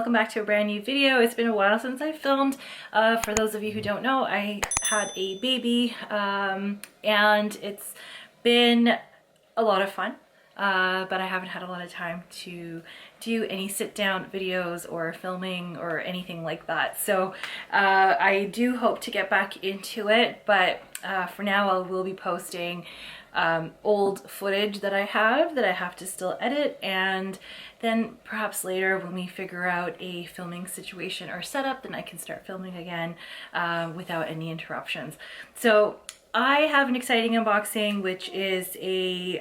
welcome back to a brand new video. It's been a while since I filmed. For those of you who don't know, I had a baby and it's been a lot of fun, but I haven't had a lot of time to do any sit-down videos or filming or anything like that. So I do hope to get back into it, but for now I will be posting old footage that I have to still edit, and then perhaps later when we figure out a filming situation or setup, then I can start filming again without any interruptions. So I have an exciting unboxing, which is a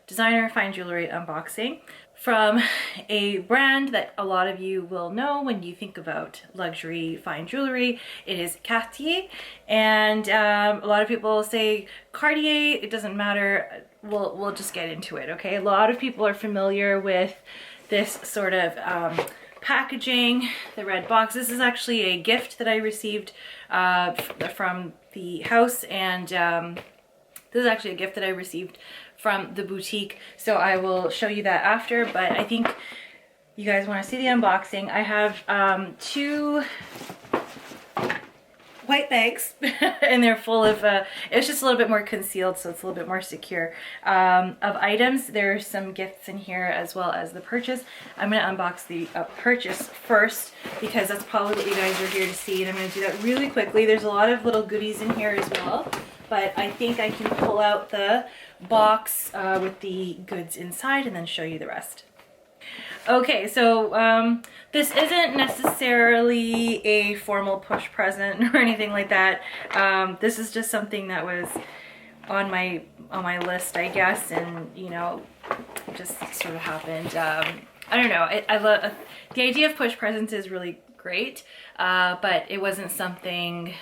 designer fine jewelry unboxing from a brand that a lot of you will know when you think about luxury fine jewelry. It is Cartier, and a lot of people say Cartier. It doesn't matter. We'll just get into it, okay? A lot of people are familiar with this sort of packaging, the red box. This is actually a gift that I received from the house, and this is actually a gift that I received from the boutique, so I will show you that after, but I think you guys want to see the unboxing. I have two white bags and they're full of it's just a little bit more concealed, so it's a little bit more secure, of items. There's some gifts in here as well as the purchase. I'm going to unbox the purchase first because that's probably what you guys are here to see, and I'm going to do that really quickly. There's a lot of little goodies in here as well, but I think I can pull out the box with the goods inside and then show you the rest. Okay, so this isn't necessarily a formal push present or anything like that. This is just something that was on my list, I guess, and you know, it just sort of happened. I don't know. I love the idea of push presents is really great, but it wasn't something.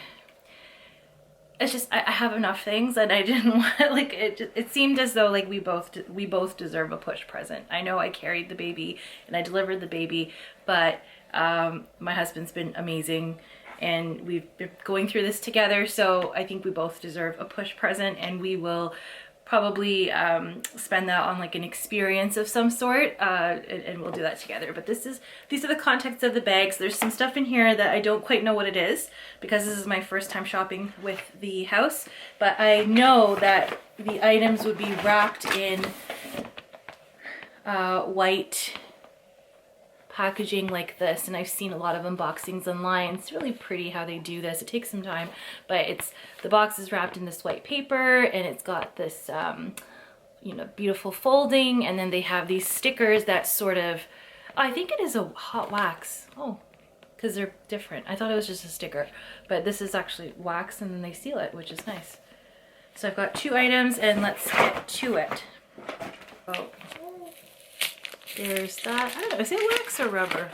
It's just I have enough things and I didn't want, like, it seemed as though like we both deserve a push present. I know I carried the baby and I delivered the baby, but my husband's been amazing and we've been going through this together, so I think we both deserve a push present, and we will probably spend that on like an experience of some sort, and we'll do that together. But these are the contents of the bags. There's some stuff in here that I don't quite know what it is because this is my first time shopping with the house, but I know that the items would be wrapped in white packaging like this, and I've seen a lot of unboxings online. It's really pretty how they do this. It takes some time, but the box is wrapped in this white paper, and it's got this you know, beautiful folding, and then they have these stickers that sort of, I think it is a hot wax. Oh, because they're different. I thought it was just a sticker, but this is actually wax, and then they seal it, which is nice. So I've got two items, and let's get to it. Oh, there's that. I don't know, is it wax or rubber?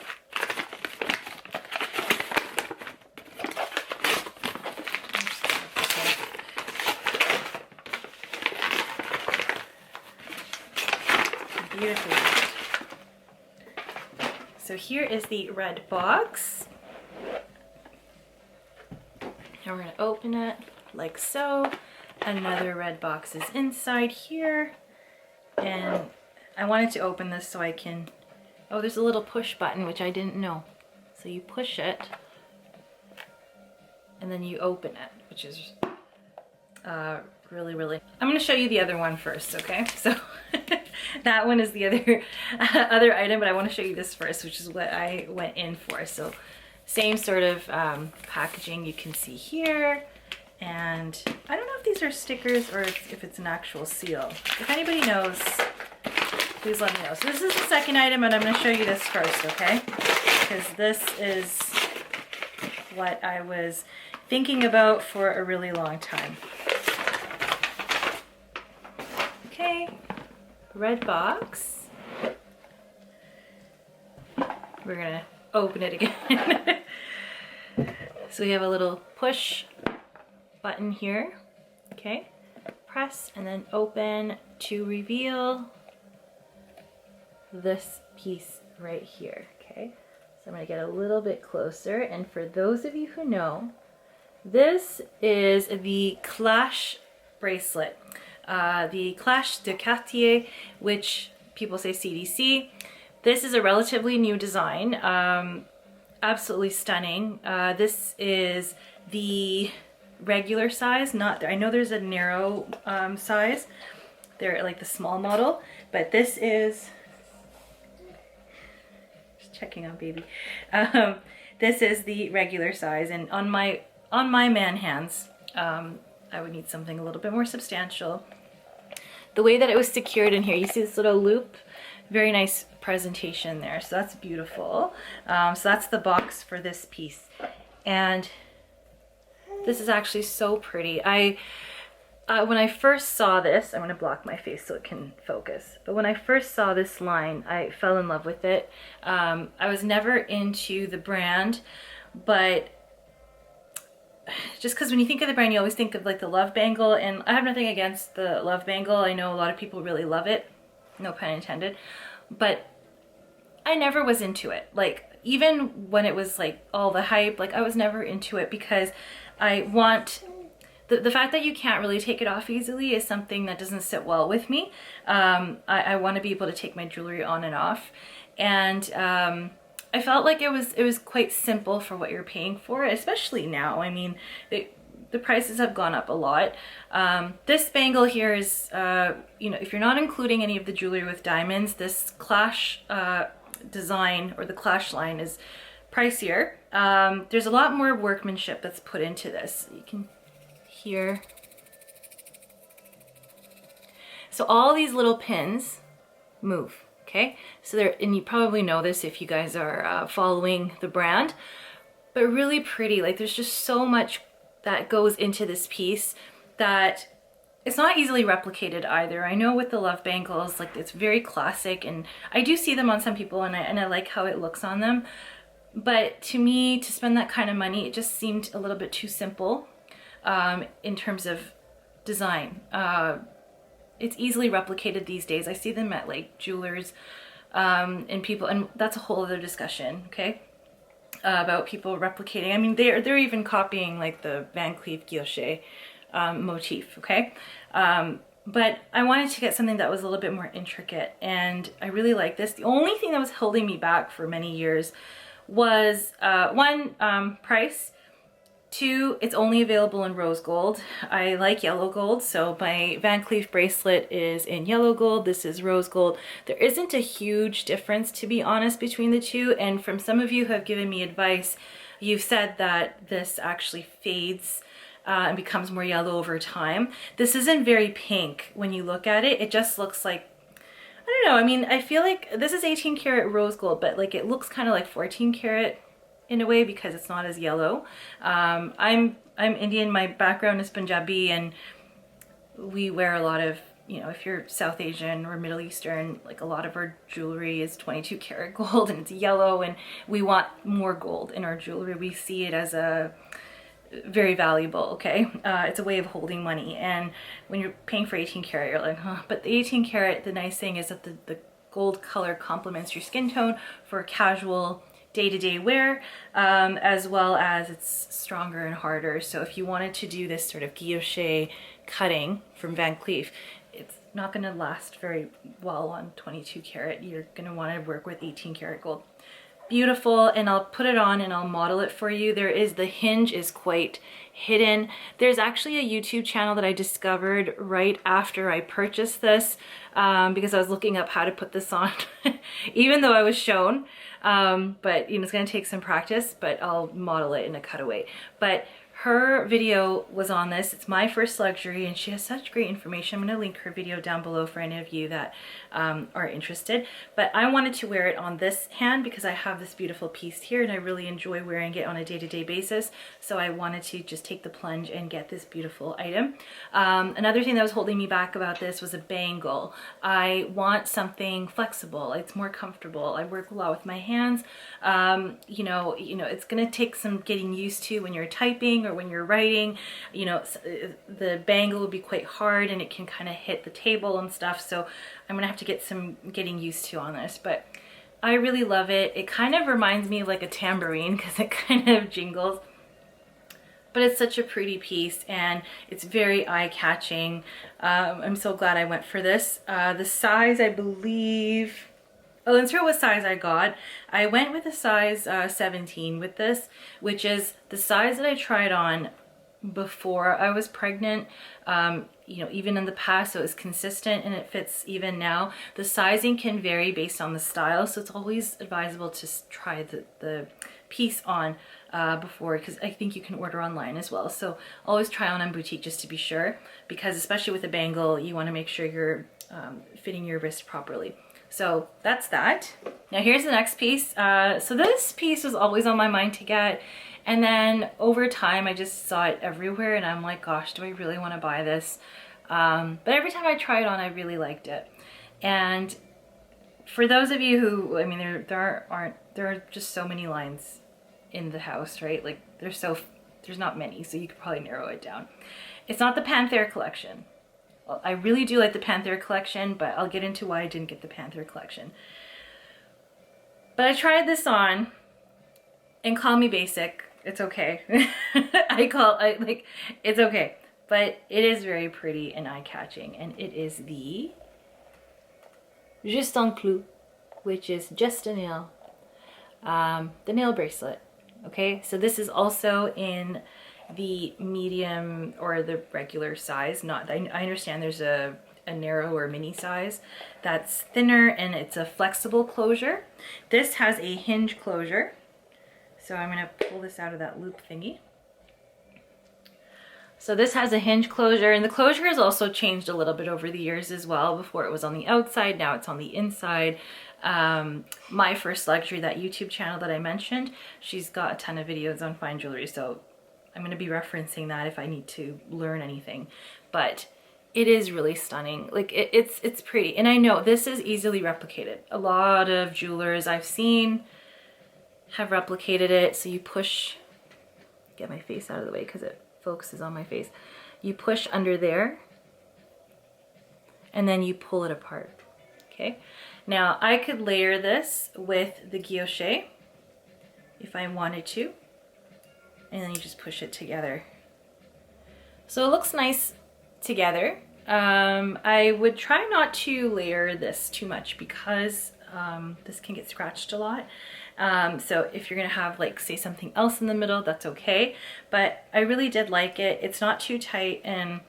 Beautifully. So here is the red box. And we're going to open it like so. Another red box is inside here. And I wanted to open this so I can, oh, there's a little push button, which I didn't know. So you push it and then you open it, which is really, I'm going to show you the other one first, okay? So that one is the other item, but I want to show you this first, which is what I went in for. So same sort of packaging you can see here. And I don't know if these are stickers or if it's an actual seal. If anybody knows, please let me know. So this is the second item, and I'm going to show you this first, okay? Because this is what I was thinking about for a really long time. Okay, red box. We're going to open it again. So we have a little push button here, okay? Press and then open to reveal this piece right here, okay? So I'm going to get a little bit closer, and for those of you who know, this is the Clash bracelet, the Clash de Cartier, which people say CDC. This is a relatively new design, absolutely stunning. This is the regular size, I know there's a narrow size. They're like the small model, but this is, just checking on baby. This is the regular size, and on my man hands, I would need something a little bit more substantial. The way that it was secured in here, you see this little loop, very nice presentation there, so that's beautiful. So that's the box for this piece, and this is actually so pretty. When I first saw this, I'm going to block my face so it can focus, but when I first saw this line, I fell in love with it. I was never into the brand, but just because when you think of the brand, you always think of like the love bangle, and I have nothing against the love bangle. I know a lot of people really love it, no pun intended, but I never was into it. Like, even when it was like all the hype, like I was never into it, because I want the fact that you can't really take it off easily is something that doesn't sit well with me. I want to be able to take my jewelry on and off, and I felt like it was quite simple for what you're paying for, especially now. I mean, the prices have gone up a lot. This bangle here is, you know, if you're not including any of the jewelry with diamonds, this Clash design, or the Clash line, is pricier. There's a lot more workmanship that's put into this. You can hear. So all these little pins move, okay? So they're, and you probably know this if you guys are following the brand, but really pretty. Like, there's just so much that goes into this piece that it's not easily replicated either. I know with the love bangles, like, it's very classic, and I do see them on some people, and I like how it looks on them. But to me, to spend that kind of money, it just seemed a little bit too simple in terms of design. It's easily replicated these days. I see them at like jewelers and people, and that's a whole other discussion, okay? About people replicating. I mean, they're even copying like the Van Cleef guilloche motif, okay? But I wanted to get something that was a little bit more intricate, and I really like this. The only thing that was holding me back for many years was one, price. Two, it's only available in rose gold. I like yellow gold, so my Van Cleef bracelet is in yellow gold. This is rose gold. There isn't a huge difference, to be honest, between the two, and from some of you who have given me advice, you've said that this actually fades and becomes more yellow over time. This isn't very pink when you look at it. It just looks like, I don't know, I mean, I feel like this is 18 karat rose gold, but like it looks kind of like 14 karat in a way, because it's not as yellow. I'm Indian, my background is Punjabi, and we wear a lot of, you know, if you're South Asian or Middle Eastern, like a lot of our jewelry is 22 karat gold, and it's yellow, and we want more gold in our jewelry. We see it as a very valuable, okay? It's a way of holding money, and when you're paying for 18 karat, you're like, huh. But the 18 karat, the nice thing is that the gold color complements your skin tone for casual day-to-day wear, as well as it's stronger and harder. So if you wanted to do this sort of guilloche cutting from Van Cleef, it's not going to last very well on 22 karat. You're going to want to work with 18 karat gold. Beautiful, and I'll put it on and I'll model it for you. The hinge is quite hidden. There's actually a YouTube channel that I discovered right after I purchased this, because I was looking up how to put this on, even though I was shown. But you know, it's gonna take some practice, but I'll model it in a cutaway. But her video was on this. It's my first luxury, and she has such great information. I'm going to link her video down below for any of you that are interested. But I wanted to wear it on this hand because I have this beautiful piece here, and I really enjoy wearing it on a day-to-day basis. So I wanted to just take the plunge and get this beautiful item. Another thing that was holding me back about this was a bangle. I want something flexible. It's more comfortable. I work a lot with my hands. You know, it's going to take some getting used to when you're typing or when you're writing. You know, the bangle will be quite hard and it can kind of hit the table and stuff. So I'm gonna have to get some getting used to on this, but I really love it. It kind of reminds me of like a tambourine because it kind of jingles, but it's such a pretty piece and it's very eye-catching. I'm so glad I went for this. The size, I believe, Oh, let's hear what size I got. I went with a size 17 with this, which is the size that I tried on before I was pregnant. You know, even in the past, so it's consistent and it fits even now. The sizing can vary based on the style, so it's always advisable to try the piece on before, because I think you can order online as well. So always try on MBoutique just to be sure, because especially with a bangle, you want to make sure you're fitting your wrist properly. So that's that. Now here's the next piece. So this piece was always on my mind to get. And then over time, I just saw it everywhere and I'm like, gosh, do I really want to buy this? But every time I try it on, I really liked it. And for those of you who, I mean, there are just so many lines in the house, right? Like there's not many, so you could probably narrow it down. It's not the Panther collection. I really do like the Panther collection, but I'll get into why I didn't get the Panther collection. But I tried this on, and call me basic, it's okay. It's okay. But it is very pretty and eye-catching, and it is the Juste Clou, which is just a nail, the nail bracelet. Okay, so this is also in the medium or the regular size. Not, I understand there's a narrow or mini size that's thinner and it's a flexible closure. This has a hinge closure. So I'm gonna pull this out of that loop thingy. So this has a hinge closure, and the closure has also changed a little bit over the years as well. Before it was on the outside, now it's on the inside. My First Luxury, that YouTube channel that I mentioned, she's got a ton of videos on fine jewelry, so I'm going to be referencing that if I need to learn anything. But it is really stunning. Like it's pretty, and I know this is easily replicated. A lot of jewelers I've seen have replicated it. So you push, get my face out of the way because it focuses on my face. You push under there and then you pull it apart. Okay, now I could layer this with the guilloche if I wanted to, and then you just push it together. So it looks nice together. I would try not to layer this too much because this can get scratched a lot. So if you're gonna have, like, say something else in the middle, that's okay. But I really did like it. It's not too tight, and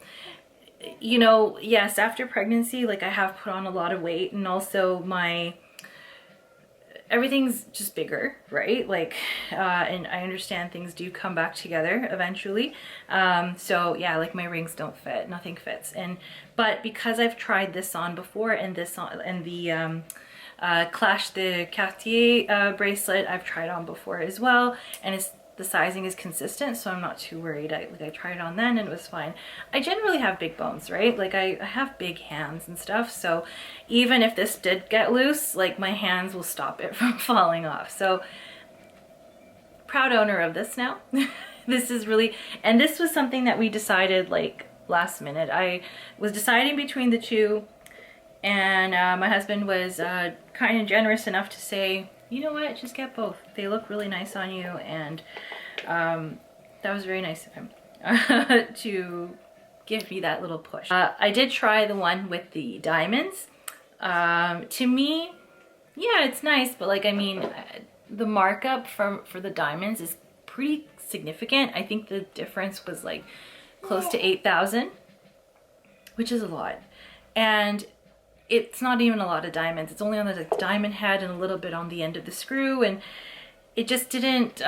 you know, yes, after pregnancy, like, I have put on a lot of weight, and also everything's just bigger, right? Like, and I understand things do come back together eventually. So yeah, like, my rings don't fit, nothing fits. But because I've tried this on before, and this on, and the Clash the Cartier bracelet I've tried on before as well, and the sizing is consistent, so I'm not too worried. I tried it on then and it was fine. I generally have big bones, right? Like, I have big hands and stuff, so even if this did get loose, like, my hands will stop it from falling off. So proud owner of this now. This is really, and this was something that we decided, like, last minute. I was deciding between the two, and my husband was kind and generous enough to say, you know what, just get both. They look really nice on you, and that was very nice of him to give me that little push. I did try the one with the diamonds. To me, yeah, it's nice, but, like, I mean, the markup for the diamonds is pretty significant. I think the difference was, like, close to 8,000, which is a lot. And it's not even a lot of diamonds. It's only on the diamond head and a little bit on the end of the screw, and it just didn't,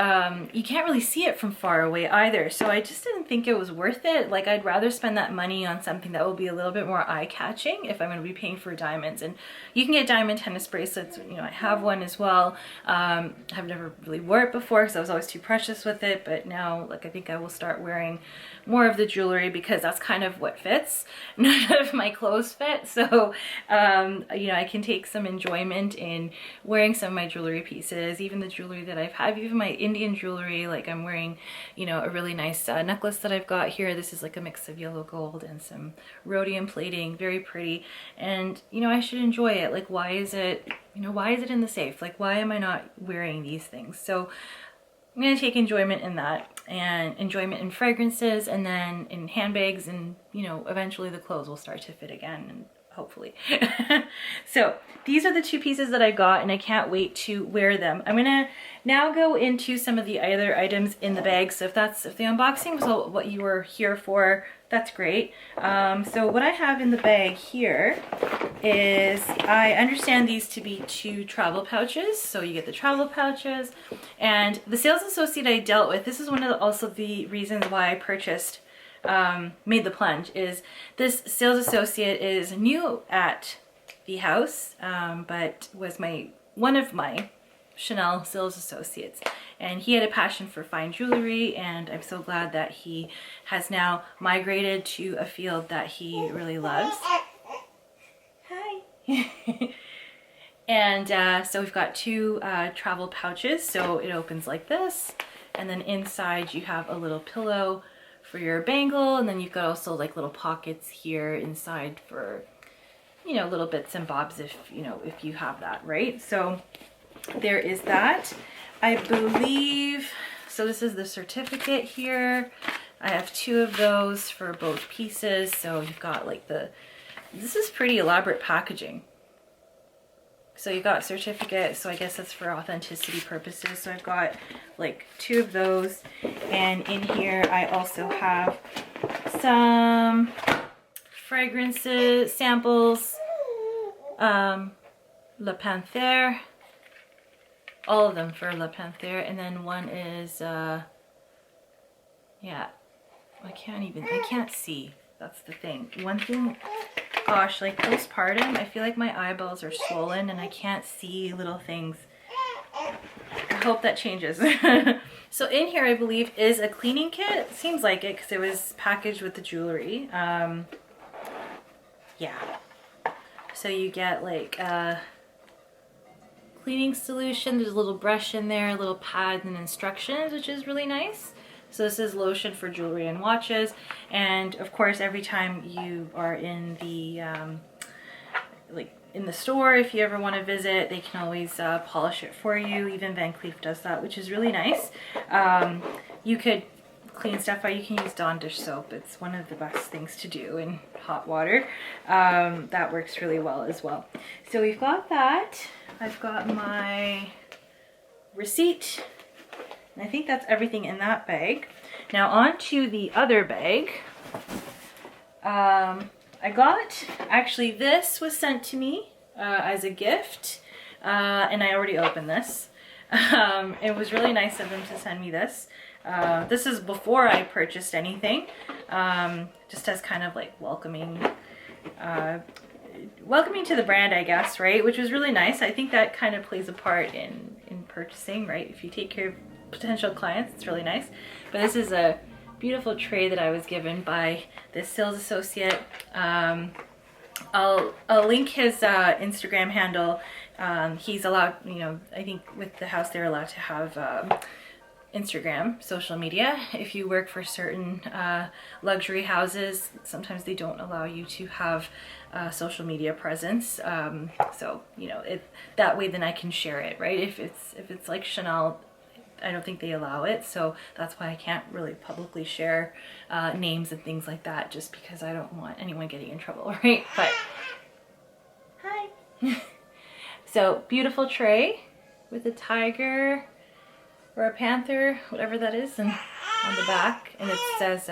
you can't really see it from far away either. So I just didn't think it was worth it. Like, I'd rather spend that money on something that will be a little bit more eye-catching if I'm going to be paying for diamonds. And you can get diamond tennis bracelets. You know, I have one as well. I've never really wore it before because I was always too precious with it. But now, like, I think I will start wearing more of the jewelry because that's kind of what fits. None of my clothes fit. So, you know, I can take some enjoyment in wearing some of my jewelry pieces, even the jewelry that I've had, even my Indian jewelry. Like, I'm wearing, you know, a really nice necklace that I've got here. This is like a mix of yellow gold and some rhodium plating, very pretty. And, you know, I should enjoy it. Like, why is it, you know, why is it in the safe? Like, why am I not wearing these things? So I'm going to take enjoyment in that, and enjoyment in fragrances, and then in handbags, and, you know, eventually the clothes will start to fit again, and hopefully. So these are the two pieces that I got, and I can't wait to wear them. I'm gonna now go into some of the other items in the bag. So if the unboxing was what you were here for, that's great. So what I have in the bag here is, I understand these to be 2 travel pouches. So you get the travel pouches, and the sales associate I dealt with, this is one of also the reasons why I purchased, made the plunge, is this sales associate is new at the house, but was one of my Chanel sales associates, and he had a passion for fine jewelry, and I'm so glad that he has now migrated to a field that he really loves. Hi. And so we've got 2 travel pouches, so it opens like this, and then inside you have a little pillow for your bangle, and then you've got also like little pockets here inside for, you know, little bits and bobs if you have that, right? So there is that. I believe, so this is the certificate here. I have 2 of those for both pieces. So you've got like this is pretty elaborate packaging. So you got certificate, so I guess that's for authenticity purposes. So I've got like 2 of those. And in here I also have some fragrances, samples, La Panthère, all of them for La Panthère, and then one is, yeah, I can't see, that's the thing. One thing, gosh, like postpartum, I feel like my eyeballs are swollen and I can't see little things. I hope that changes. So in here, I believe, is a cleaning kit. Seems like it because it was packaged with the jewelry. Yeah. So you get like a cleaning solution. There's a little brush in there, a little pad and instructions, which is really nice. So this is lotion for jewelry and watches. And of course, every time you are in the in the store, if you ever want to visit, they can always polish it for you. Even Van Cleef does that, which is really nice. You could clean stuff out. You can use Dawn dish soap. It's one of the best things to do in hot water. That works really well as well. So we've got that. I've got my receipt. And I think that's everything in that bag. Now on to the other bag. I got, actually this was sent to me as a gift, and I already opened this. It was really nice of them to send me this. This is before I purchased anything, just as kind of like welcoming to the brand, I guess, right? Which was really nice. I think that kind of plays a part in purchasing, right? If you take care of potential clients, it's really nice. But this is a beautiful tray that I was given by this sales associate. I'll link his Instagram handle. He's allowed, you know, I think with the house they're allowed to have Instagram, social media. If you work for certain luxury houses, sometimes they don't allow you to have social media presence. So, you know, that way then I can share it, right? If it's like Chanel, I don't think they allow it, so that's why I can't really publicly share names and things like that, just because I don't want anyone getting in trouble, right? But hi. So beautiful tray with a tiger or a panther, whatever that is, and on the back, and it says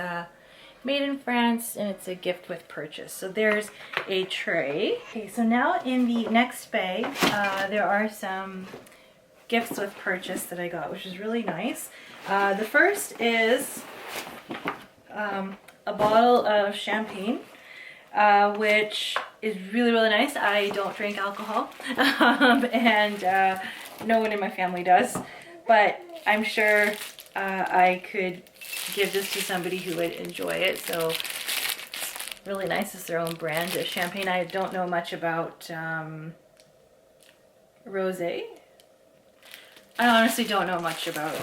made in France, and it's a gift with purchase. So there's a tray. Okay, so now in the next bag there are some gifts with purchase that I got, which is really nice. The first is a bottle of champagne, which is really, really nice. I don't drink alcohol, and no one in my family does, but I'm sure I could give this to somebody who would enjoy it. So it's really nice. It's their own brand of champagne. I don't know much about rosé. I honestly don't know much about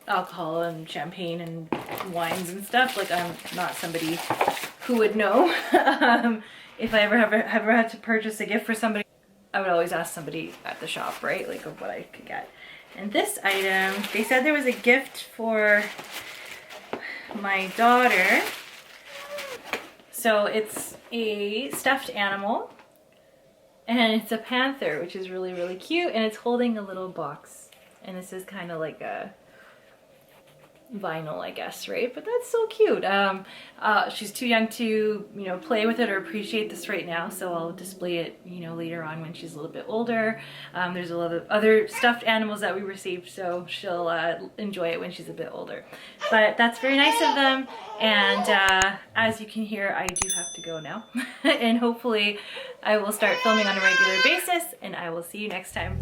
alcohol and champagne and wines and stuff. Like, I'm not somebody who would know. If I ever had to purchase a gift for somebody, I would always ask somebody at the shop, right? Like, of what I could get. And this item, they said there was a gift for my daughter. So it's a stuffed animal, and it's a panther, which is really, really cute, and it's holding a little box. And this is kind of like a vinyl, I guess, right? But that's so cute. She's too young to, you know, play with it or appreciate this right now, so I'll display it, you know, later on when she's a little bit older. There's a lot of other stuffed animals that we received, so she'll enjoy it when she's a bit older. But that's very nice of them, and as you can hear, I do have to go now. And hopefully I will start filming on a regular basis, and I will see you next time.